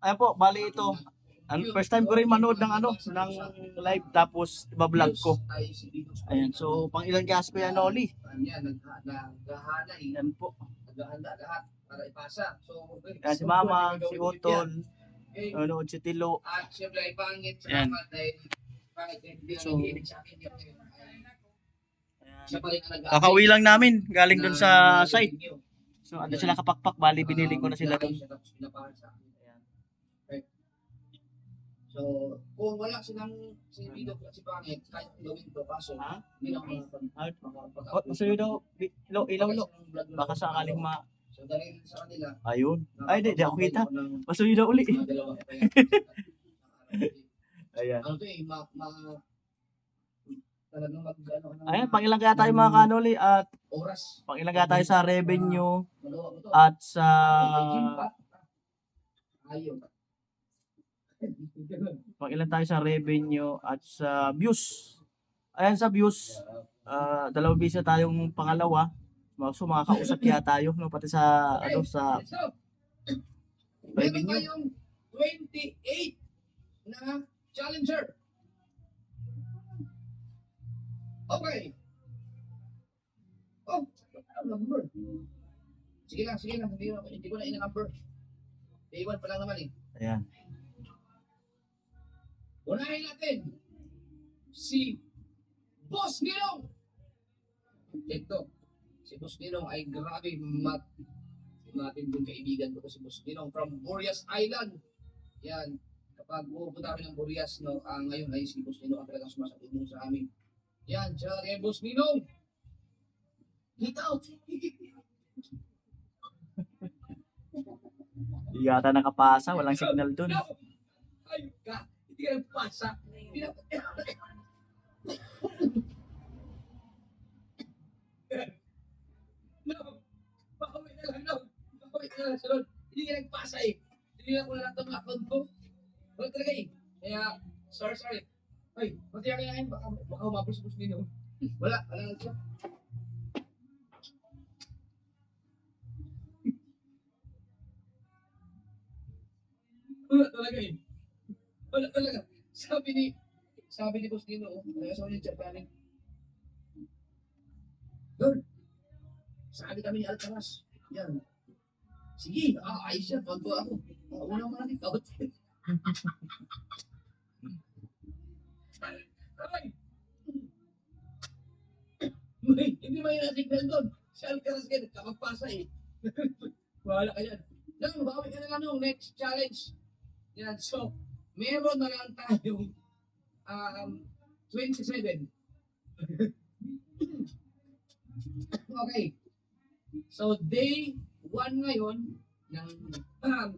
Ayan po, bali ito. First time ko rin manood ng ng live tapos iba-vlog ko. Ayan, so pang ilang gas ko yan, Oli? Ayan po. Naghahanda lahat para ipasa. So, Ayan si Mama, si Utol, nanonood si Tilo. At siyempre ay pangit sa naman dahil pangit hindi ang nakikinig sa akin yun. Siya pa rin ang nag-aaway. Kakauwi lang namin, galing dun sa site. So, ando sila kapakpak, bali binili ko na sila dun. So, kung wala silang si Bido at si Pangit, kahit gawin to, kaso, hindi na Oh, masuyo daw, ilaw lo. Baka sakaling So, dahil sa kanila, ayun. Ay, di ako kita. Masuyo daw uli. Ayan. Ano to eh, talagang Ayan, pang ilang kaya tayo mga kanoli at oras. pang ilang kaya tayo sa revenue Magawa mo to. at sa Ayun. pang ilan tayo sa revenue at sa views. Ayan sa views, dalawang bisa tayong pangalawa. So makakausap kaya tayo no pati sa sa So, meron revenue. tayong 28 na challenger. Okay. Oh, ano number? Sige lang. Hindi ko na ina-number. Day 1 pa lang naman eh. Ayan. Unahin natin si Boss Nilong. Ito, si Boss Nilong ay grabe matinding kaibigan ko si Boss Nilong from Burias Island. Yan, kapag pupunta kami ng Burias, no, ngayon ay si Boss Nilong ang talagang sumasakit mo sa amin. Yan, siya kay Boss Nilong. Get out! Di yata nakapasa, walang signal dun. No! Ayun ka! Hindi ka nagpasa. No! Makawin na lang, no! Makawin na lang, Salon. Hindi ka nagpasa eh. Hindi na ko na lang itong account ko. Wala talaga eh. Kaya, sorry. Ay, pati ang ngayon, baka umapos-pos din, no? Wala lang siya. Wala talaga eh. Wala talaga. Sabi ni Boss Dino, nagasawa niya chat namin. Lord, sabi kami ni Alcaraz. Yan. Sige, ayos yan. Pagko ako. Una mo natin kaut. Ay! Hindi may natignan doon. Si Alcaraz kayo, nagkakapasa eh. Wala ka yan. Lang, bawi ka na lang nung next challenge. Yan, so, meron na lang tayong 27. Okay. So, day 1 ngayon ng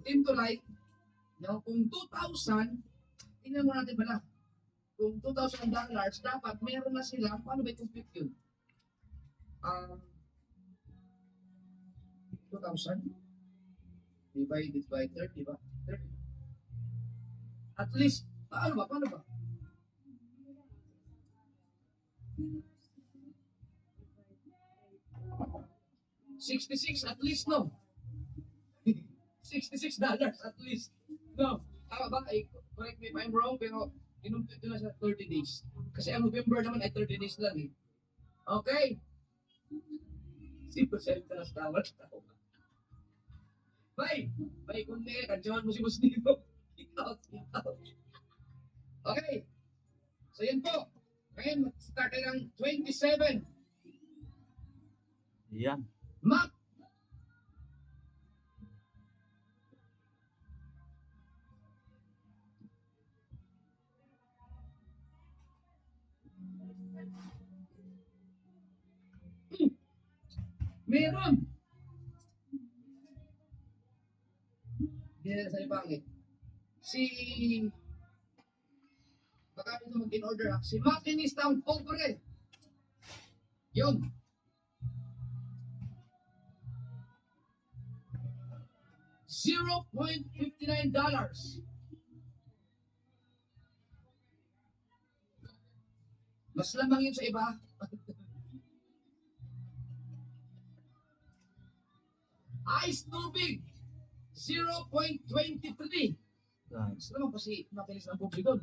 Team to Light. No, kung 2,000, tingnan mo natin pala. Kung $2,000, dapat meron na sila, paano ba i-compute yun? 2,000 divided by 30 ba? 30. At least, paano ba? 66 at least, no? $66 at least. No. Tama ba? Correct me if I'm wrong, pero inumpit na sa 30 days. Kasi ang November naman ay 30 days lang eh. Okay? 0% na sa tawad. Bye! Bye, kundi. Kadyawan mo si Boss Nino. Kick out. Okay. So yan po. Ngayon, start tayo ng 27. Yan. Map. Meron. Hindi na sa pangit. Baka ito mag-in order ha. Si Makinistang Pobre. Yun. $0.59. Mas lamang yun sa iba. Ice tubig, 0.23. Yan. Gusto naman kasi makinis ng bubi doon.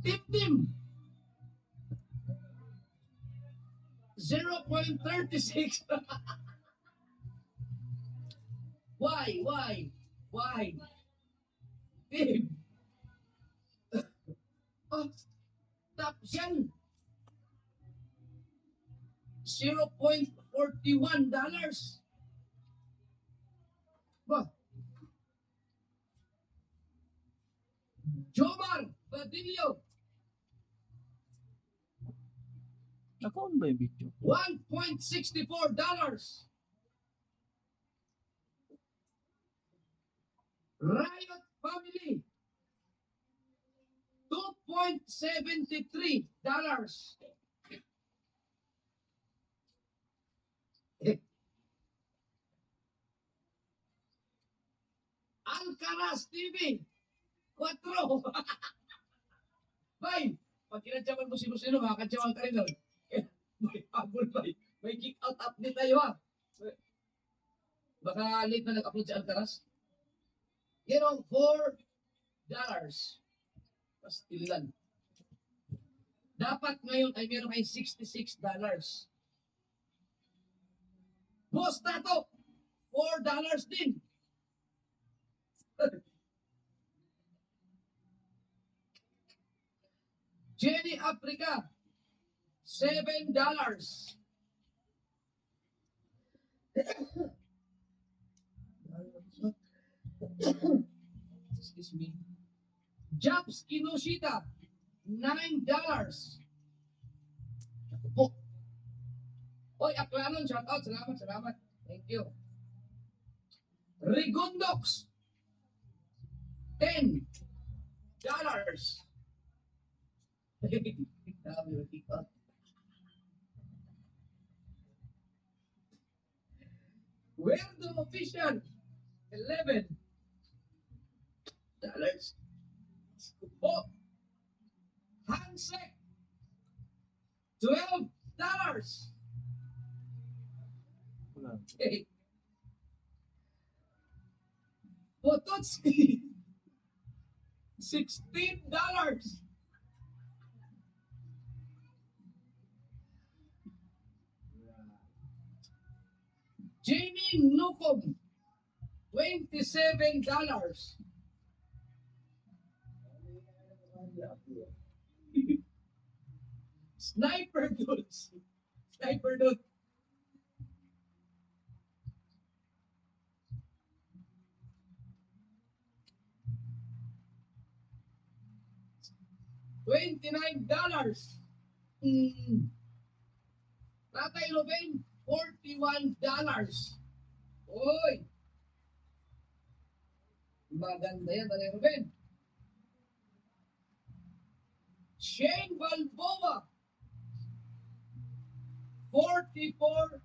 Tim-tim! 0.36. Why? Why? Tim! Oh, tapos yan. $0.41. Ba? Jomar Badillo, Naka-on ba yung video? $1.64. Riot Family, $2.73. Alcaraz TV, 4. Bay, pag kinadyaman mo sino-sino, makakadyaman ka rin doon. May habol, bay. May kick out update tayo, ha? Baka late na nag-upload si Alcaraz. $4. Pastilan. Dapat ngayon ay meron kayong $66. Boss Tato, $4 din. Jenny Africa, $7. Excuse me. Jobs Kinoshita, $9. Po. Oy, Aklanon, shout out. Salamat. Thank you. Rigondox, $10. Dami yung kick out. Weirdo Official, $11. Oh, Hansek, $12. Wala. Okay. Pototski, $16. Jamie Nukom, $27. Sniper Dudes. $29. Tatay Ruben, $41. Oy! Maganda yan, Tatay Ruben. Shane Balboa, $44.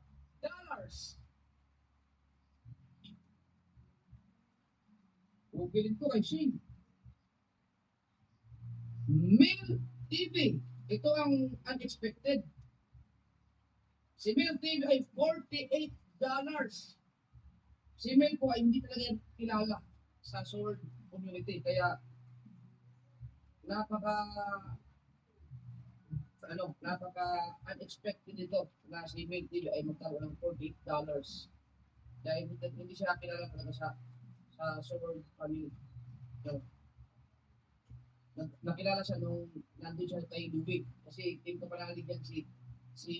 Ubilin ko kay Shane. Mil TV. Ito ang unexpected. Si Mil TV ay $48. Si Mil po ay hindi talaga yan kilala sa sword community. Kaya napaka unexpected ito na si Mil TV ay magkaroon ng $48. Dahil hindi siya kilala talaga sa sword family. So, nakilala siya nung nandun siya kay Dubig. Kasi team ko panalig yan si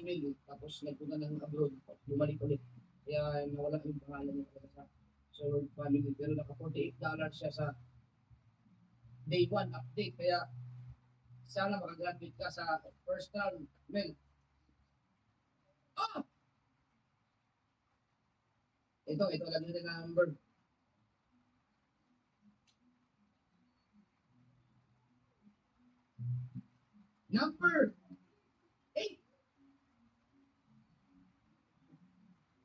Mil. Tapos nagpunta ng abroad. Bumalik ulit. Kaya nawala yung pangalan niya sa Sword Family. Pero naka $48 siya sa day 1 update. Kaya sana makagraduate ka sa first round, Mel. Ah! Ito lagi na number. Number 8.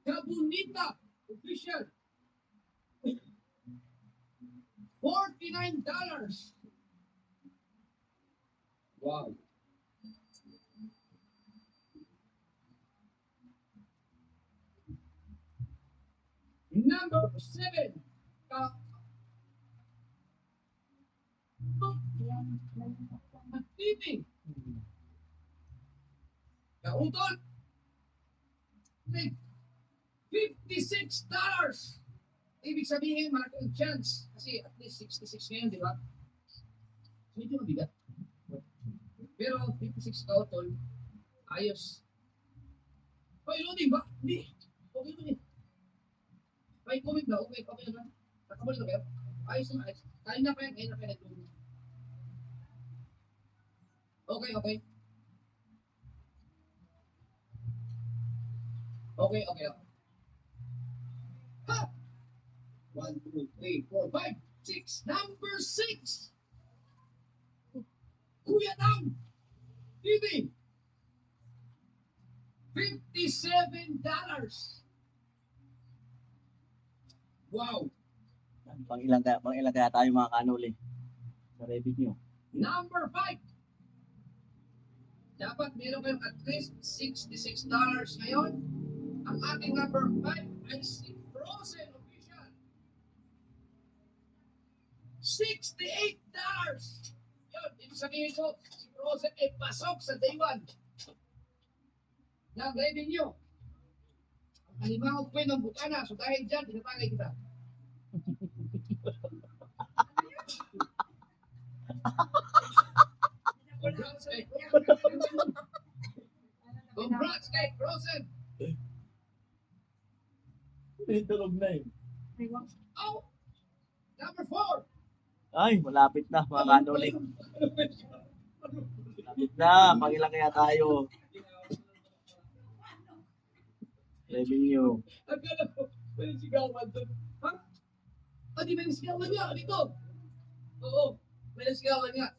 Kabunita official. $49. Wow. Number 7. Ka TV. Kautol. May $56. Ibig sabihin, malaki ang chance. Kasi at least 66 ngayon, di ba? Medyo mabigat. Pero 56 kautol, ayos. Hoy, loading ba? Hindi. Okay loading. May comment daw. Okay, okay naman. Nakabalik na kayo. Ayos naman, ayos. Kain na pa yan, kain na pa yan. Okay, okay. Okay, okay. Ha! 1, 2, 3, 4, 5, 6. Number 6. Kuya Dam. TV. $57. Wow. Pang ilang kaya tayo mga kanuli sa revenue. Number 5. Dapat meron kayong at least $66 ngayon. Ang ating number 5 ay si Frozen Official. $68. Yun, ibig sabihin ko, si Frozen ay pasok sa day 1 ng revenue. Ang halimbawa ko ng bukana, so dahil dyan, tinatangay kita. Congrats kay Congrats kay Frozen. Tulog na eh. Oh! Number 4. Ay, malapit na mga kanuli. Malapit na, pang ilang kaya tayo. Revenue. Akala ko, may sigawan doon. Ha? Ah, di may sigawan nga dito. Oo, may sigawan nga.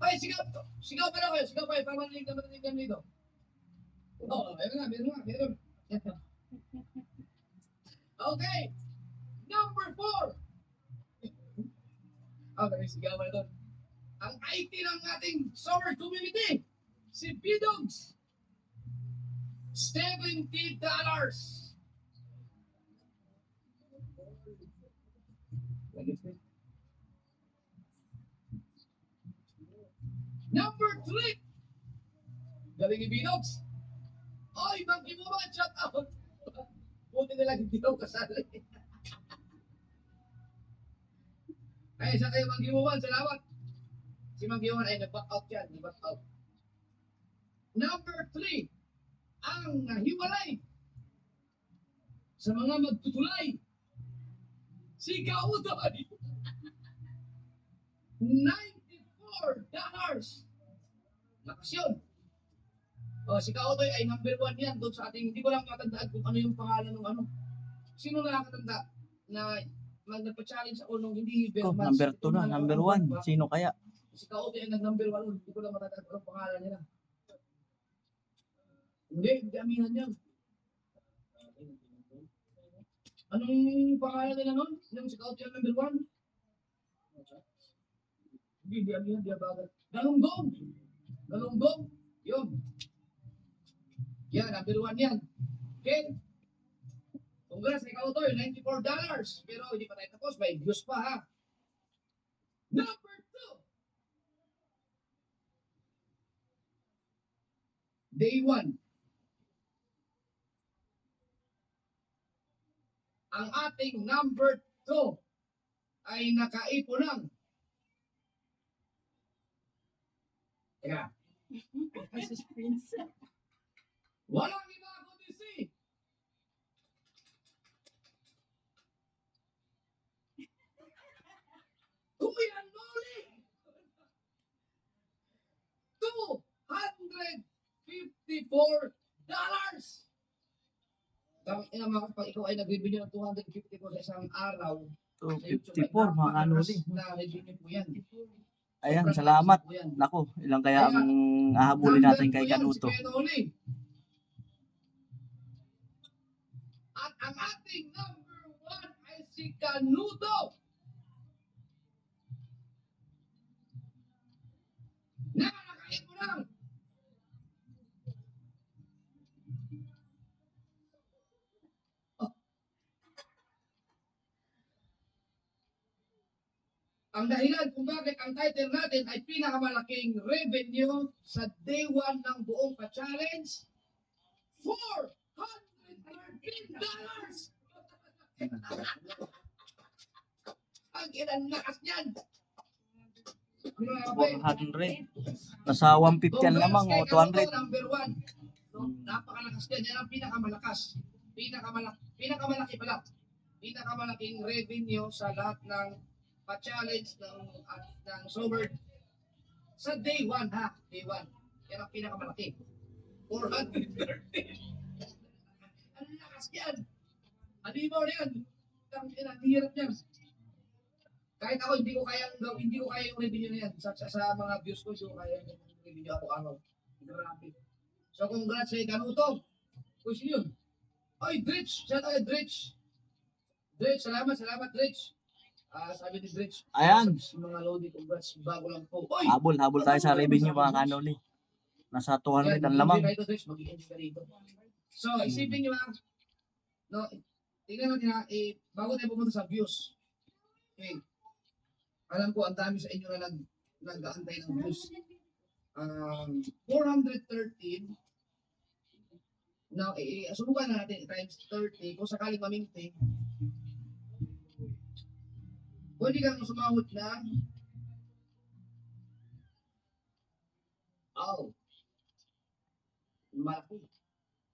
Ay, sigaw pa na kayo, sigaw pa kayo, para marinig naman dito. Oo, meron. Okay, number 4. Ah, may sigawan doon. Ang IT ng ating summer community, si Bidogs. $70. Number 3. Galing ni Binox. Oy, mag-ibuman, shout out. Buti na lang hindi daw kasali. Ay, sa kayo mag-ibuman, salamat. Si Mag-ibuman ay nag-back out yan, nag-back out. Number 3. Ang nahiwalay sa mga magtutulay. Si Kaudoy. $94. Lakas yun. O, si Kaudoy ay number 1 yan doon sa ating, hindi ko lang matandaan kung ano yung pangalan ng ano. Sino nakakatanda na nagpa-challenge ako nung hindi Oh, Bermans? number 2 na, number 1. Sino kaya? Si Kaudoy ay nag-number 1 hindi ko lang matandaan kung anong pangalan nila. Hindi aminan yan. Anong pangalan nila nun? Yung si Kaudoy ang number 1? Hindi aminan, di abagan. Galunggong! Yun. Yan, number 1 yan. Okay? Congrats, ikaw to, $94. Pero hindi pa tayo tapos, may views pa ha. Number 2. Day 1. Ang ating number 2 ay nakaipon ng teka. Walang iba kundi si Kuya Noli. $254. Tama ina mga kapag ikaw ay nag-review ng 254 sa isang araw, sa YouTube ay 254 mga kanuli. napakalakas na review po yan. Ayan, Sobrang salamat. lakas po yan. Nako, ilang kaya ang ahabulin natin kay Kanuto. Si Kuya Noli. At ang ating number 1 ay si Kanuto. Na nakait mo lang. ang dahilan kung bakit ang title natin ay pinakamalaking revenue sa day 1 ng buong pa-challenge, $413! Ang inang lakas niyan! Grabe. 400. Nasa 150 yan lamang o 200. Number 1. No, napakalakas niyan. Yan ang pinakamalakas. Pinakamalaki pala. Pinakamalaking revenue sa lahat ng pa-challenge ng Sobert sa day 1 ha. Day 1. Yan ang pinakamalaki. 430. Ang lakas yan. Animaw na yan. Ang hirap yan. Kahit ako hindi ko kaya yung revenue na yan. Sa mga views ko, hindi ko kaya yung revenue ako araw. Grabe. So congrats sa Kanuto. Push yun. Oy, Dritch! Shout out Dritch! Dritch, salamat Dritch. Sabi ni Dritch. Ayan. Mga Lodi, congrats. Bago lang po. Oy! Habol tayo sa revenue mga kanoli. Nasa 200 ang lamang. Mag-i-enjoy ka rito. So, isipin nyo no, tingnan natin bago tayo pumunta sa views. Okay. Alam ko, ang dami sa inyo na nag-aantay ng views. 413. Now, subukan na natin times 30. Kung sakaling maminti, pwede kang sumahod na malaki.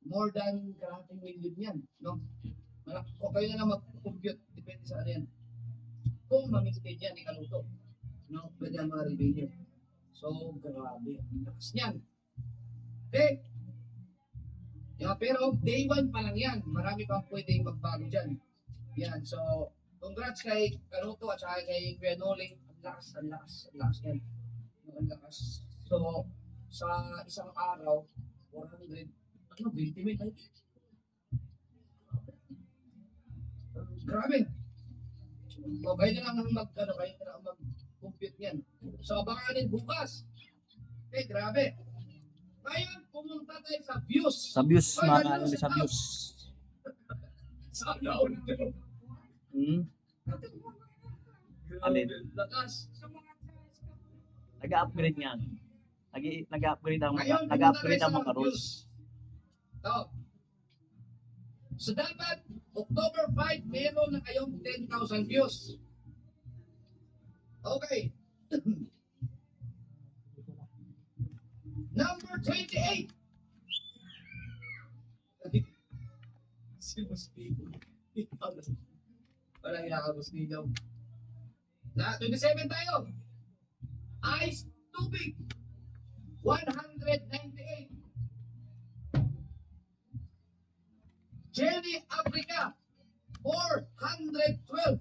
More than kalahating million yan. No? Malaki. O kayo na lang mag-compute. Depende sa ano yan. Kung maminti yan, ikaluto. No? Pwede ang mga revenue. So, grabe. Ang lakas niyan. Okay? Pero day 1 pa lang yan. Marami pang pwedeng magbago dyan. Yan. So, congrats kay Kanuto at saka kay Kuya Noling. Ang lakas yan. Ang lakas. So, sa isang araw, 400. Ano, ultimate ay? Grabe. O, kayo na lang mag-compute yan. So, abanganin bukas. Okay, grabe. Ngayon, pumunta tayo sa views. Sa views mga kanoli, sa views. Sana all. Alin? Lakas. Nag-upgrade nga. Nag-upgrade ang Ngayon, nag-upgrade ang pumunta mga tayo sa rules. views. So, dapat, October 5, meron na kayong 10,000 views. Okay. Number 28. Si Mosquito. Wala hinakabos nito. Na 27 tayo. Ice Tubig. 198. Jenny Africa. 412.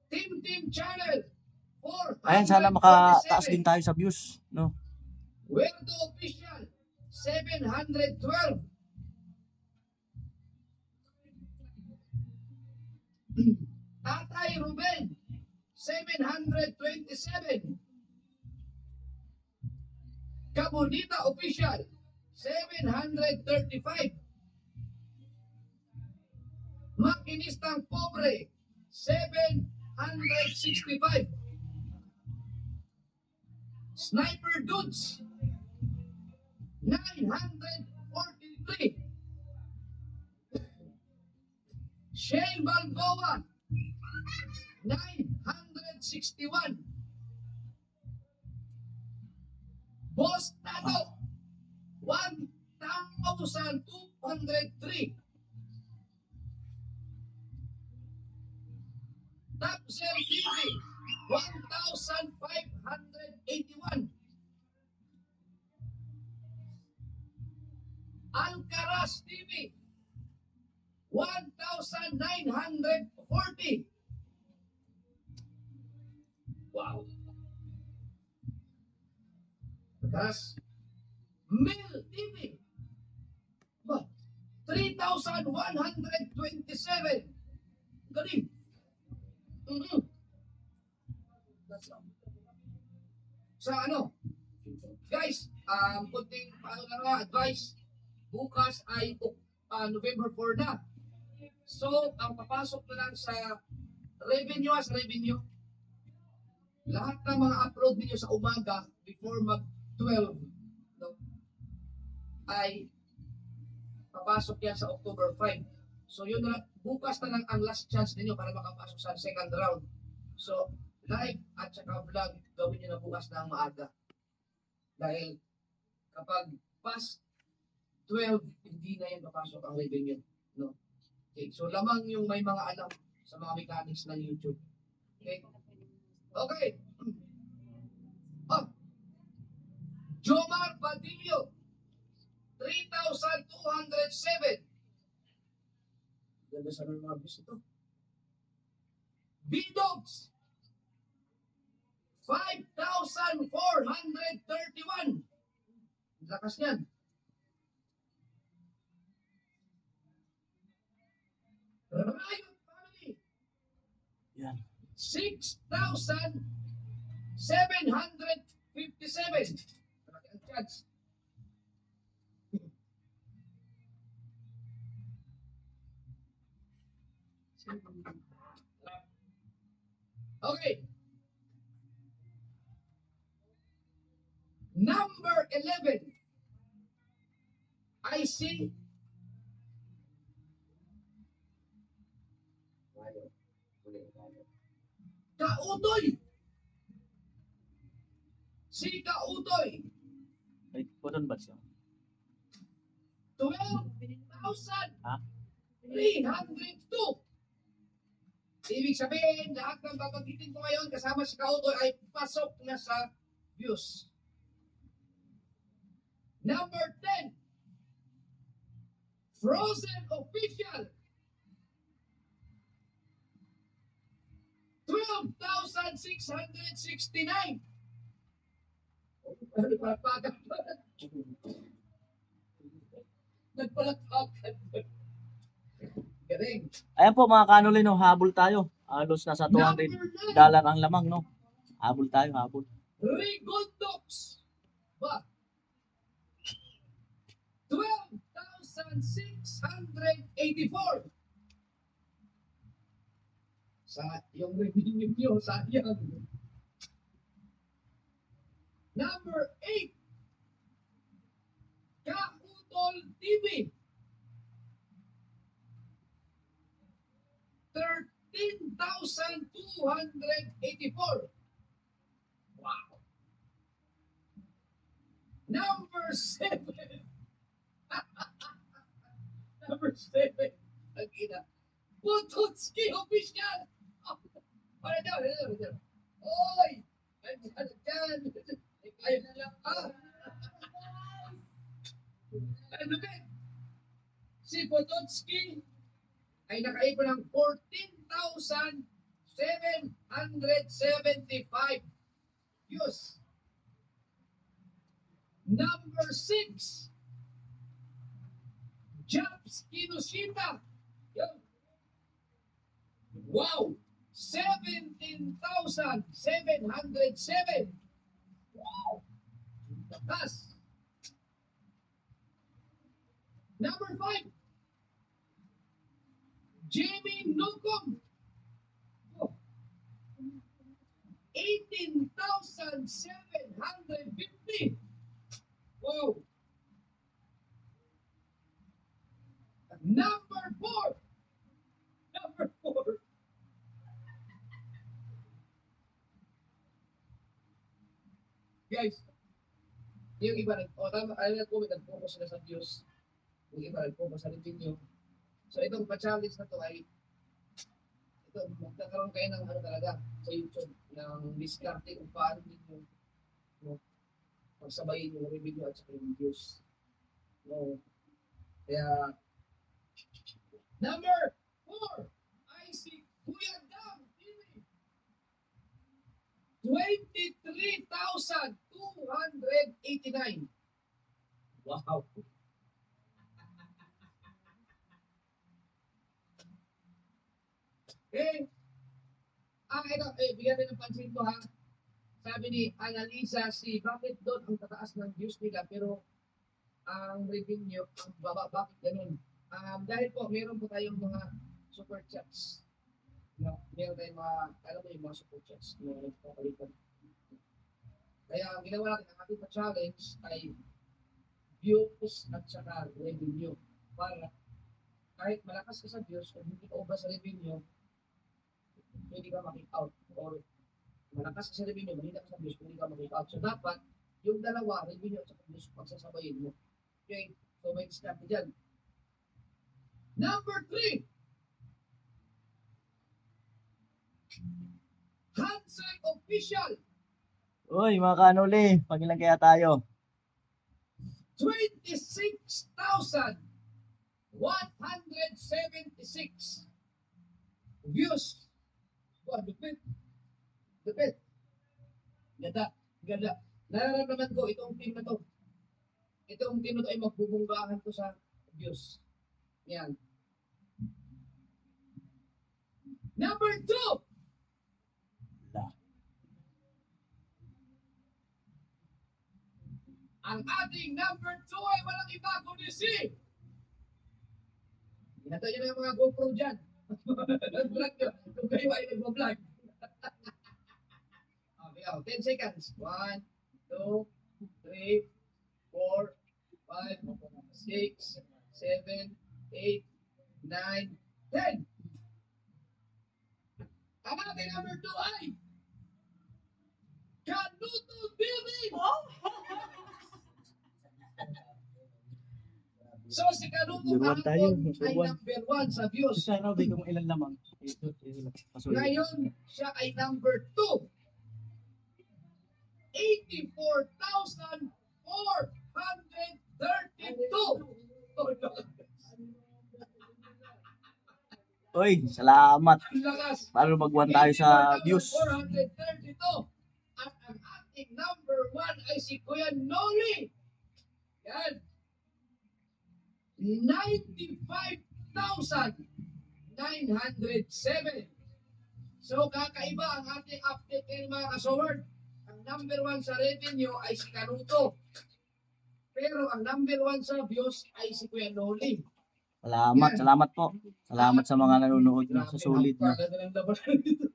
Team Channel. 400. Ayan, sana makataas din tayo sa views, no? Werdo Official, 712. Tatay Ruben, 727. Kabunita Official, 735. Makinistang Pobre, 765. Sniper Dudes, 943. Shane Balboa, 961. Boss Tato, 1,203. Top Cell TV, 1,581. Alcaraz TV, 1,940. Wow. Alcaraz. Mil TV, 3,127. Galing. Sa ano? Guys, kunting advice. Bukas ay November 4 na. So, ang papasok na lang sa revenue lahat ng mga upload niyo sa umaga before mag 12, no, ay papasok yan sa October 5. So yun na, bukas na lang ang last chance ninyo para makapasok sa second round. So live at saka vlog gawin nyo na bukas na ang maaga. Dahil kapag past 12, hindi na yan papasok ang revenue. No? Okay, so lamang yung may mga alam sa mga mechanics ng YouTube. Okay? Okay. Oh, Jomar Badillo, 3,207. Ganda sa mga views ito. B-Dogs, 5,431. Lakas niyan. Riot Family, Yan. 6,757. Malaki ang chance. Okay. Number 11. I see. Kautoy. Si Kautoy. Ay, pudon ba siya? 12,302. Ibig sabihin, lahat ng babanggitin ko ngayon kasama si Kautoy ay pasok na sa views. Number 10. Frozen Official. 12,669. Nagpalakpakan. Nagpalakpakan. Galing. Ayan po mga kanolin, no, habol tayo. Halos nasa $200 ang lamang, no? Habol tayo, habol. Rigondox. Ba? 12,684. Sa yung revenue nyo, sayang. Number 8. Kautol TV. 13,284. Wow. Number 7. Number 7. Ang ina. Bututski Official. Para daw, oy! Dyan. Ayun na lang. Ano ba? Si Pototski ay nakaipon ng 14,775 views. Number 6. Japs Kinoshita. Yun. Wow! 17,707. Wow! Takas. Number 5. Jamie Nukom. Oh. 18,750. Wow! Number 4. Number 4. Guys, yung iba tama, nag-comment, nag-focus sila sa views. Yung iba nag-focus sa revenue. So itong pa-challenge na to ay, ito, magkakaroon kayo ng ano talaga sa YouTube, ng discarte kung paano ninyo pagsabayin yung revenue at saka yung views. No. Kaya, number 4, I see Kuya Dam TV. 23,289. Wow. Ito, bigyan rin ng pansin ko ha. Sabi ni Annalisa si bakit doon ang tataas ng views nila pero ang revenue ang baba, bakit ganun? Dahil po meron po tayong mga super chats. Meron tayong mga, alam mo yung mga support chats na nagpapalitan. Kaya ang ginawa natin, ang ating challenge ay views at saka revenue. Para kahit malakas ka sa views, kung hindi ka ubas sa revenue, hindi ka make out. Or malakas ka sa revenue, malita ka sa views, hindi ka make out. So dapat, yung dalawa, revenue at saka views, pagsasabayin mo. Okay? So may start dyan. Number 3, Hansay Official, Uy, mga kanuli, pagilan kaya tayo? 26,176 views. Wow, dupit. Dupit. Ganda. Ganda. Nararamdaman ko itong team na to. Itong team na to ay magbubunggahan ko sa views. Yan. Number 2, ang ating number 2 ay walang iba kundi si Hinatay nyo na yung mga GoPro dyan. Vlog nyo. Kung kayo ay nagpa-vlog. Okay, 10 seconds. 1, 2, 3, 4, 5, 6, 7, 8, 9, 10. Ang ating number 2 ay Kanuto Building! So si Kanuto Number one tayo, kahapon number ay one. number 1 sa views. Sana ba kung ilan lamang? Ito, pasulit. Ngayon, siya ay number 2. 84,432. Uy, salamat. Ang lakas. Paano mag-1 tayo sa views? 432. At ang ating number 1 ay si Kuya Noli. Yan. 95,907. So, kakaiba ang ating update ngayon mga kasoward. Ang number 1 sa revenue ay si Kanuto. Pero ang number 1 sa views ay si Kuya Noli. Salamat, salamat po. Salamat sa mga nanonood na sa sulit na. Napakaganda ng labanan dito.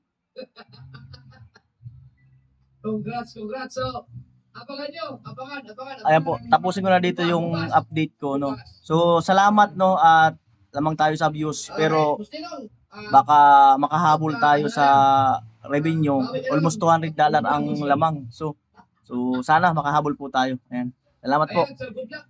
Congrats. So, abangan nyo. Abangan. Ayan po, tapusin ko na dito yung update ko, no. So, salamat, no, at lamang tayo sa views, pero baka makahabol tayo sa revenue. Almost $200 ang lamang. So sana makahabol po tayo. Ayan. Salamat po. Ayan, so good luck.